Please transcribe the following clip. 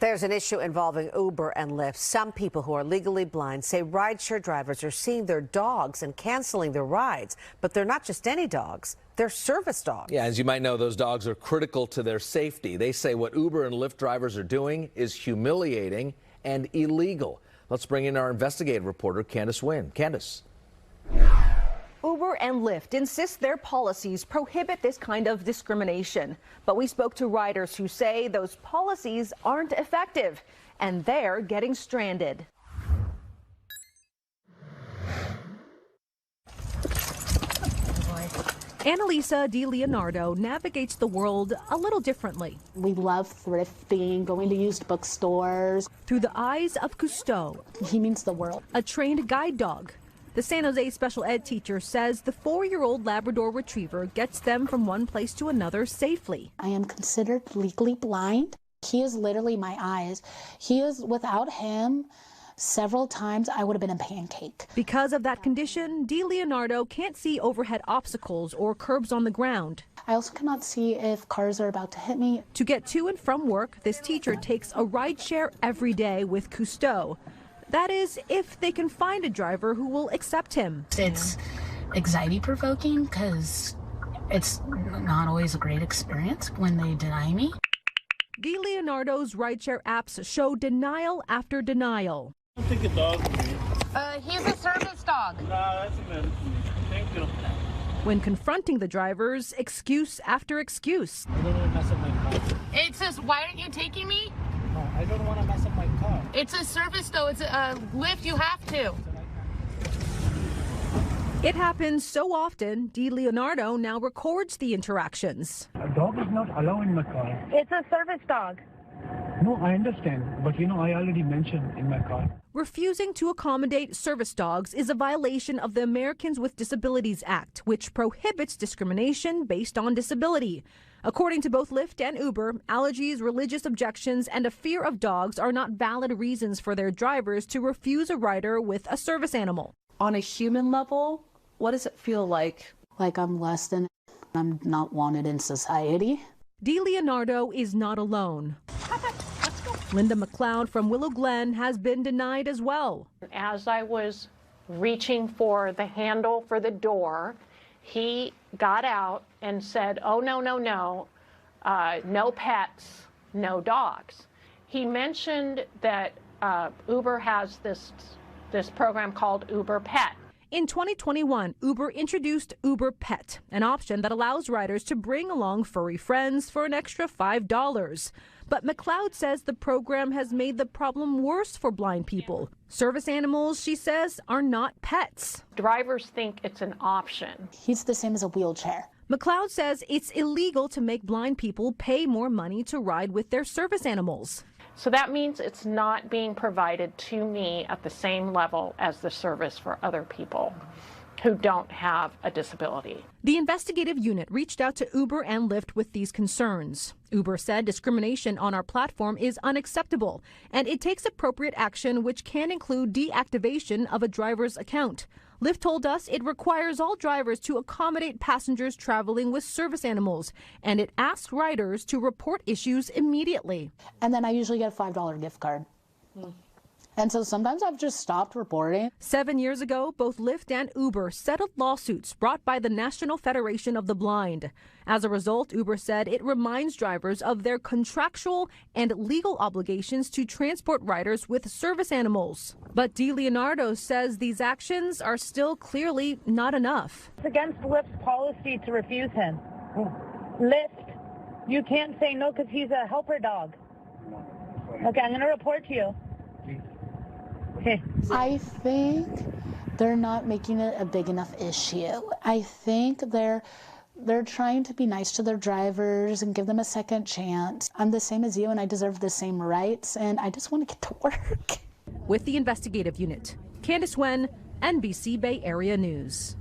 There's an issue involving Uber and Lyft. Some people who are legally blind say rideshare drivers are seeing their dogs and canceling their rides. But they're not just any dogs. They're service dogs. Yeah, as you might know, those dogs are critical to their safety. They say what Uber and Lyft drivers are doing is humiliating and illegal. Let's bring in our investigative reporter, Candice Nguyen. Candice. Uber and Lyft insist their policies prohibit this kind of discrimination. But we spoke to riders who say those policies aren't effective and they're getting stranded. Annalisa DiLeonardo navigates the world a little differently. We love thrifting, going to used bookstores. Through the eyes of Cousteau. He means the world. A trained guide dog. The San Jose special ed teacher says the 4-year-old Labrador Retriever gets them from one place to another safely. I am considered legally blind. He is literally my eyes. Without him, several times I would have been a pancake. Because of that condition, DiLeonardo can't see overhead obstacles or curbs on the ground. I also cannot see if cars are about to hit me. To get to and from work, this teacher takes a rideshare every day with Cousteau. That is, if they can find a driver who will accept him. It's anxiety-provoking because it's not always a great experience when they deny me. DiLeonardo's rideshare apps show denial after denial. I don't think a dog to me. He's a service dog. Nah, that's a medicine. Thank you. When confronting the drivers, excuse after excuse. I don't want to mess up my car. It says, why aren't you taking me? No, I don't want to mess up my car. It's a service though. It's a Lyft. You have to. It happens so often, DiLeonardo now records the interactions. A dog is not allowed in my car. It's a service dog. No, I understand. But I already mentioned in my car. Refusing to accommodate service dogs is a violation of the Americans with Disabilities Act, which prohibits discrimination based on disability. According to both Lyft and Uber, allergies, religious objections, and a fear of dogs are not valid reasons for their drivers to refuse a rider with a service animal. On a human level, what does it feel like? Like I'm less than, I'm not wanted in society. DiLeonardo is not alone. Linda McLeod from Willow Glen has been denied as well. As I was reaching for the handle for the door, he got out and said, oh, no, no, no, no pets, no dogs. He mentioned that Uber has this program called Uber Pet. In 2021, Uber introduced Uber Pet, an option that allows riders to bring along furry friends for an extra $5. But McLeod says the program has made the problem worse for blind people. Service animals, she says, are not pets. Drivers think it's an option. He's the same as a wheelchair. McLeod says it's illegal to make blind people pay more money to ride with their service animals. So that means it's not being provided to me at the same level as the service for other people who don't have a disability. The investigative unit reached out to Uber and Lyft with these concerns. Uber said discrimination on our platform is unacceptable, and it takes appropriate action, which can include deactivation of a driver's account. Lyft told us it requires all drivers to accommodate passengers traveling with service animals, and it asks riders to report issues immediately. And then I usually get a $5 gift card. And so sometimes I've just stopped reporting. 7 years ago, both Lyft and Uber settled lawsuits brought by the National Federation of the Blind. As a result, Uber said it reminds drivers of their contractual and legal obligations to transport riders with service animals. But DiLeonardo says these actions are still clearly not enough. It's against Lyft's policy to refuse him. Lyft, you can't say no because he's a helper dog. Okay, I'm going to report to you. Okay. I think they're not making it a big enough issue. I think they're trying to be nice to their drivers and give them a second chance. I'm the same as you and I deserve the same rights, and I just want to get to work. With the investigative unit, Candice Nguyen, NBC Bay Area News.